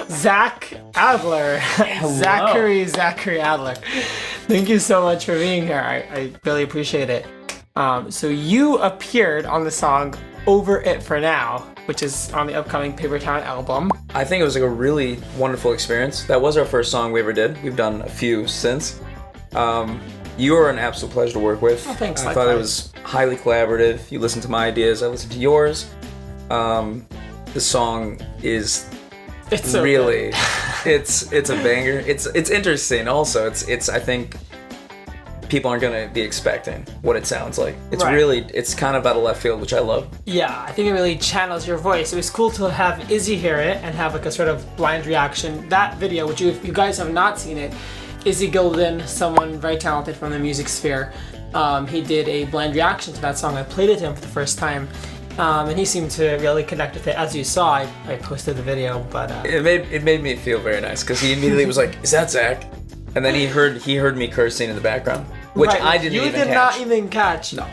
Zach Adler. Zachary Adler. Thank you so much for being here. I really appreciate it. So you appeared on the song Over It For Now, which is on the upcoming Papertown album. I think it was like a really wonderful experience. That was our first song we ever did. We've done a few since. You were an absolute pleasure to work with. Oh, thanks. I thought it was highly collaborative. You listened to my ideas, I listened to yours. The song is it's a banger. It's interesting also. It's I think people aren't gonna be expecting what it sounds like. It's Right. really it's kind of out of left field, which I love. Yeah, I think it really channels your voice. It was cool to have Izzy hear it and have like a sort of blind reaction. That video, which if you guys have not seen it, Izzy Gilden, someone very talented from the music sphere, he did a blind reaction to that song. I played it to him for the first time, and he seemed to really connect with it. As you saw, I posted the video, but It made me feel very nice because he immediately was like, "Is that Zach?" And then he heard me cursing in the background, which Right, I didn't you even did catch. not even catch. No.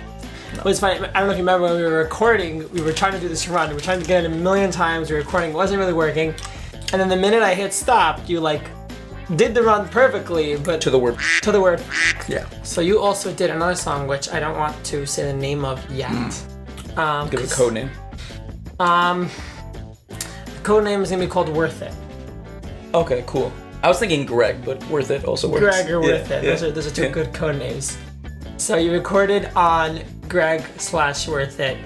It was funny. I don't know if you remember when we were recording. We were trying to do this run. We were trying to get it a million times. We were recording. It wasn't really working. And then the minute I hit stop, you like did the run perfectly, but To the word. to the word. Yeah. So you also did another song, which I don't want to say the name of yet. Give it a code name. The code name is gonna be called Worth It. Okay, cool. I was thinking Greg, but Worth It also works. Greg or Worth Yeah, It. yeah, Those are two yeah. good code names. So you recorded on Greg/Worth It.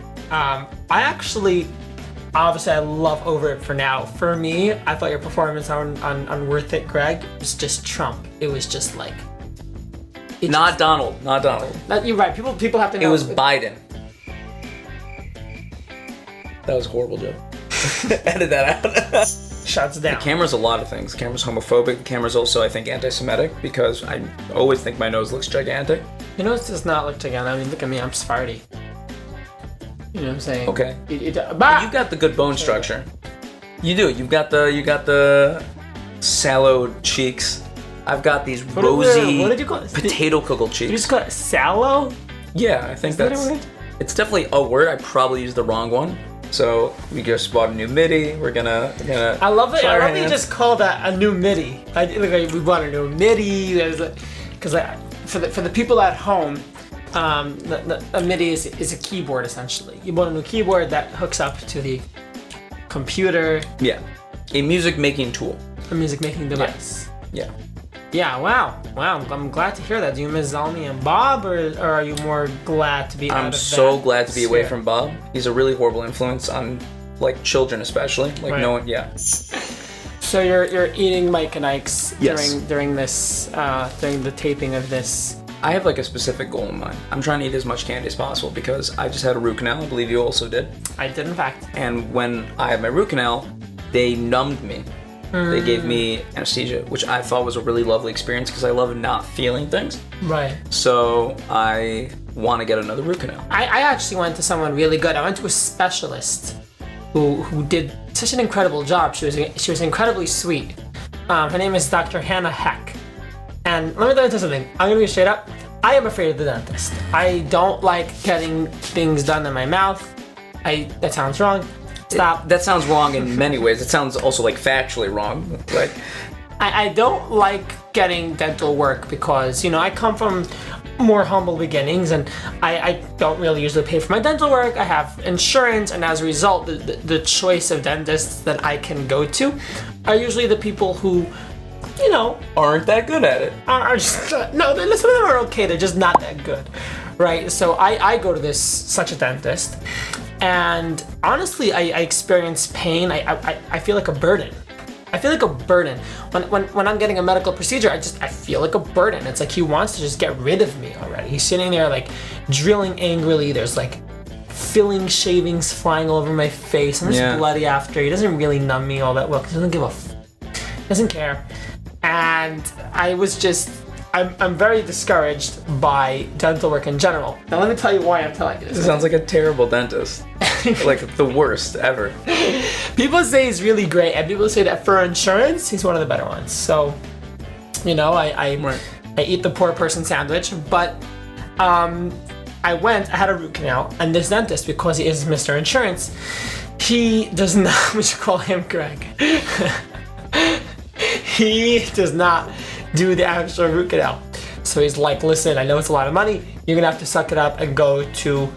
Obviously I love Over It For Now. For me, I thought your performance on Worth It, Greg, was just Trump. It was just like... Not Donald. You're right, people have to know. It was Biden. That was a horrible joke. Edit that out. Shuts down. The camera's a lot of things. The camera's homophobic. The camera's also, I think, anti-Semitic because I always think my nose looks gigantic. Your nose does not look together. I mean, look at me, I'm Sephardi. You know what I'm saying? Okay. You've You've got the good bone structure. You do. You've got the sallow cheeks. I've got these rosy what did you call it? potato cookle cheeks. You just got sallow? Yeah, I think Is that that's. a word? It's definitely a word. I probably used the wrong one. So we just bought a new MIDI. We're gonna. I love it. try I our love that you hands. just called that a new MIDI. We bought a new MIDI. Because for the people at home, a MIDI is a keyboard essentially. You bought a new keyboard that hooks up to the computer, Yeah, a music making tool. a music making device. Yeah. Yeah. Wow. I'm glad to hear that. Do you miss Zalmi and Bob, or are you more glad to be out I'm of so that glad to be away sphere? from Bob. He's a really horrible influence on like children, especially. Like Right. no one. Yeah. So you're eating Mike and Ike's Yes. during this during the taping of this. I have like a specific goal in mind. I'm trying to eat as much candy as possible because I just had a root canal. I believe you also did. I did in fact. And when I had my root canal, they numbed me. They gave me anesthesia, which I thought was a really lovely experience because I love not feeling things. Right. So I want to get another root canal. I actually went to someone really good. I went to a specialist who did such an incredible job. She was incredibly sweet. Her name is Dr. Hannah Heck. And let me tell you something. I'm gonna be straight up. I am afraid of the dentist. I don't like getting things done in my mouth. That sounds wrong. Stop. That sounds wrong in many ways. It sounds also like factually wrong. Like I don't like getting dental work because, I come from more humble beginnings and I don't really usually pay for my dental work. I have insurance, and as a result, the choice of dentists that I can go to are usually the people who, aren't that good at it. are just, no, some of them are okay, they're just not that good, right? So I go to such a dentist, and honestly, I experience pain. I feel like a burden. I feel like a burden. When I'm getting a medical procedure, I feel like a burden. It's like he wants to just get rid of me already. He's sitting there like drilling angrily. There's like filling shavings flying all over my face, and there's bloody after. He doesn't really numb me all that well because he doesn't care. And I'm very discouraged by dental work in general. Now let me tell you why I'm telling you this. This sounds like a terrible dentist. Like the worst ever. People say he's really great, and people say that for insurance, he's one of the better ones. So, I eat the poor person sandwich, but I had a root canal, and this dentist, because he is Mr. Insurance, he does not, we should call him Greg. He does not do the actual root canal. So he's like, listen, I know it's a lot of money. You're gonna have to suck it up and go to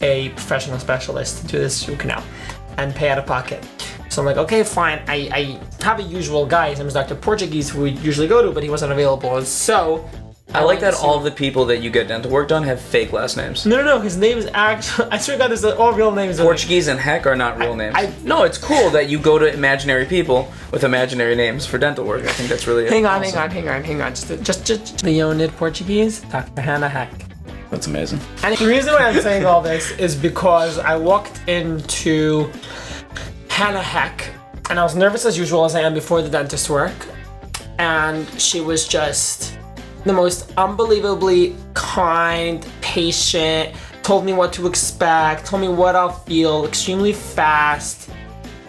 a professional specialist to do this root canal and pay out of pocket. So I'm like, okay, fine. I have a usual guy. His name is Dr. Portuguese, who we usually go to, but he wasn't available. And so I like that all the people that you get dental work done have fake last names. No. His name is actually, I swear to God, his all real names. Portuguese and Heck are not real names. No, it's cool that you go to imaginary people with imaginary names for dental work. I think that's really Hang on. Just Leonid Portuguese, Dr. Hannah Heck. That's amazing. And the reason why I'm saying all this is because I walked into Hannah Heck, and I was nervous as usual, as I am before the dentist work, and she was just the most unbelievably kind, patient, told me what to expect, told me what I'll feel, extremely fast,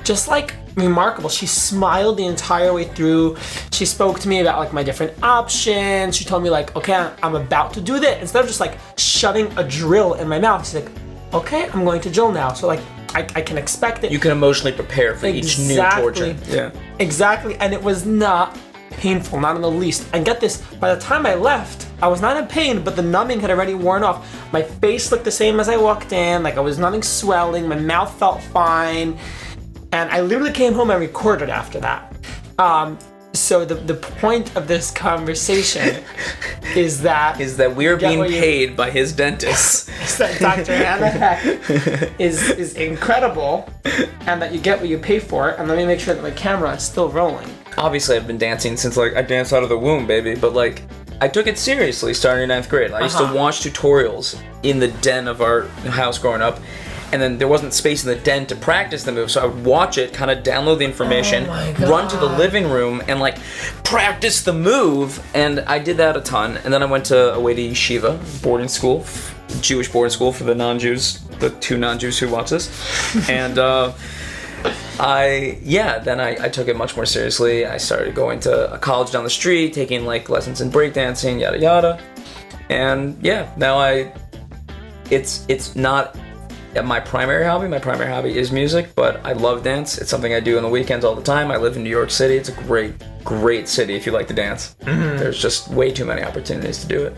just like remarkable. She smiled the entire way through. She spoke to me about like my different options. She told me like, okay, I'm about to do this. Instead of just like shoving a drill in my mouth, she's like, okay, I'm going to drill now. So like, I can expect it. You can emotionally prepare for each new torture. Yeah. Exactly, and it was not painful, not in the least. And get this, by the time I left, I was not in pain, but the numbing had already worn off. My face looked the same as I walked in, like I was nothing swelling, my mouth felt fine, and I literally came home and recorded after that. So the point of this conversation is that we're being paid by his dentist. Is that Dr. Hannah Heck is incredible, and that you get what you pay for. And let me make sure that my camera is still rolling. Obviously, I've been dancing since like I danced out of the womb, baby. But like, I took it seriously starting in 9th grade. I used to watch tutorials in the den of our house growing up. And then there wasn't space in the den to practice the move, so I would watch it, kind of download the information, run to the living room, and like practice the move. And I did that a ton. And then I went to Awadi Yeshiva boarding school, Jewish boarding school for the non-Jews, the 2 non-Jews who watch this. And I took it much more seriously. I started going to a college down the street, taking like lessons in breakdancing, yada yada. And yeah, now it's not my primary hobby. My primary hobby is music, but I love dance. It's something I do on the weekends all the time. I live in New York City. It's a great city if you like to dance. Mm-hmm. There's just way too many opportunities to do it.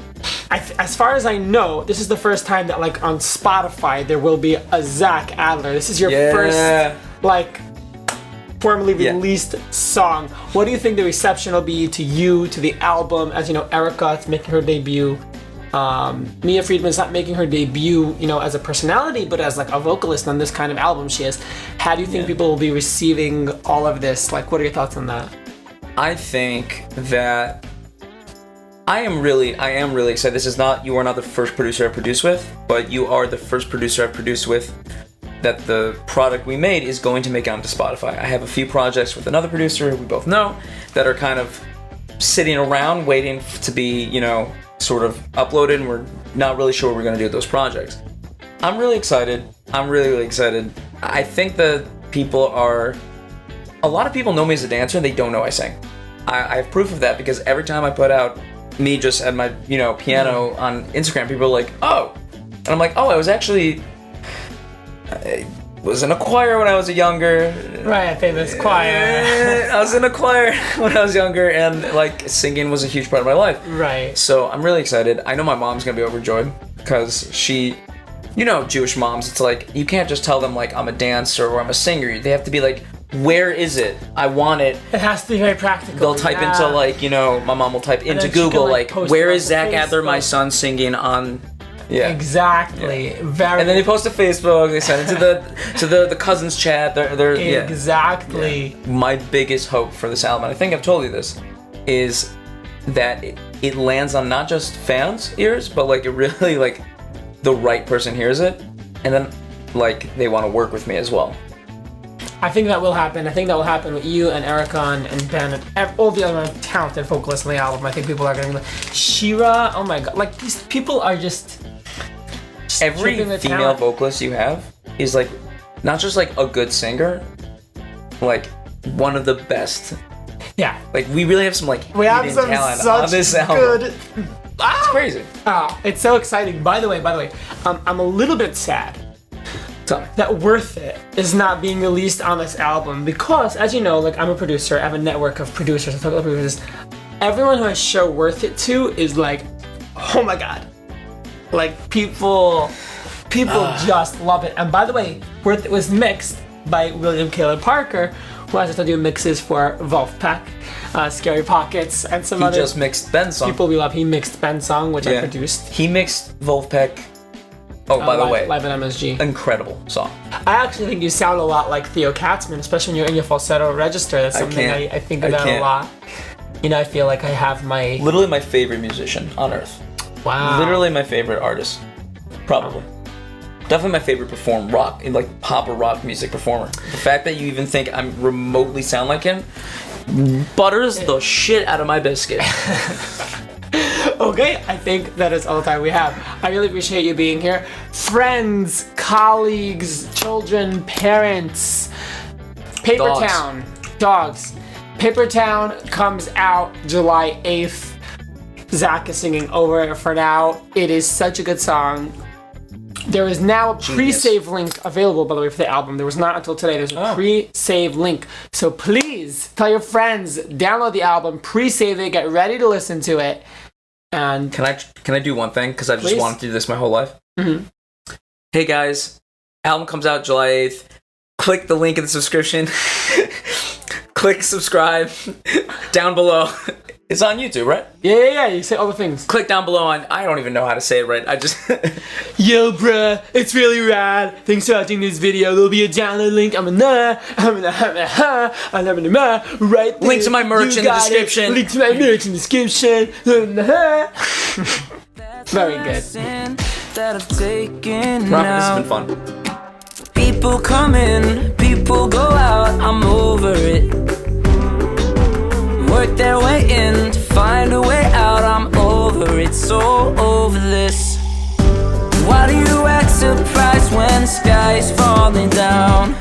As far as I know, this is the first time that like on Spotify there will be a Zach Adler. This is your first like formally released song. What do you think the reception will be to you, to the album? As you know, Erica's making her debut. Mia Friedman's not making her debut, as a personality, but as like a vocalist on this kind of album she is. How do you think people will be receiving all of this? Like, what are your thoughts on that? I think that I am really excited. You are not the first producer I've produced with, but you are the first producer I've produced with that the product we made is going to make it onto Spotify. I have a few projects with another producer we both know that are kind of sitting around waiting to be, sort of uploaded, and we're not really sure what we're going to do with those projects. I'm really excited. I'm really, really excited. I think that a lot of people know me as a dancer and they don't know I sing. I have proof of that because every time I put out me just at my, piano on Instagram, people are like, oh. And I'm like, oh, I was in a choir when I was younger. Right, a famous choir. I was in a choir when I was younger, and like singing was a huge part of my life. Right. So I'm really excited. I know my mom's gonna be overjoyed because she, Jewish moms, it's like you can't just tell them like I'm a dancer or I'm a singer. They have to be like, where is it? I want it. It has to be very practical. They'll type into like, my mom will type into Google like where is Zach Adler, my son, singing on. Yeah. Exactly. Yeah. Very. And then they post to Facebook. They send it to the cousins chat. They're exactly. Yeah. My biggest hope for this album, and I think I've told you this, is that it lands on not just fans' ears, but like it really like the right person hears it, and then like they want to work with me as well. I think that will happen. I think that will happen with you and Erica and Ben and all the other talented vocalists on the album. I think people are going to be like, Shira, oh my god. Like, these people are just every female vocalist you have is like, not just like a good singer, like one of the best. Yeah. Like, we really have some like hidden talent on this album. Good. It's crazy. It's so exciting. By the way, I'm a little bit sad that Worth It is not being released on this album because, as you know, like I'm a producer, I have a network of producers, I talk about producers. Everyone who I show Worth It to is like, oh my god. Like people just love it. And by the way, Worth It was mixed by William Caleb Parker, who has to do mixes for Wolfpack, Scary Pockets, and some other. He just mixed Ben's song. People we love. He mixed Ben's song, which I produced. He mixed Wolfpack. Oh, by the way, Live at MSG. Incredible song. I actually think you sound a lot like Theo Katzman, especially when you're in your falsetto register. That's something I think about a lot. You know, I feel like I have my... Literally my favorite musician on earth. Wow. Literally my favorite artist. Probably. Definitely my favorite rock, like pop or rock music performer. The fact that you even think I'm remotely sound like him butters the shit out of my biscuit. Okay, I think that is all the time we have. I really appreciate you being here. Friends, colleagues, children, parents, Papertown, dogs. Papertown comes out July 8th. Zach is singing over it for now. It is such a good song. There is now a pre-save link available, by the way, for the album. There was not until today. There's a pre-save link. So please tell your friends, download the album, pre-save it, get ready to listen to it. And can I do one thing? Because I've just wanted to do this my whole life. Mm-hmm. Hey guys, album comes out July 8th. Click the link in the description. Click subscribe down below. It's on YouTube, right? Yeah. You say all the things. Click down below on. I don't even know how to say it right. I just. Yo, bruh, it's really rad. Thanks for watching this video. There'll be a download link. Right there. Link to my merch in the description. Link to my merch in the description. Very good. Rafi, this has been fun. People come in, people go out. I'm over it. Work their way in to find a way out. I'm over it, so over this. Why do you act surprised when the sky is falling down?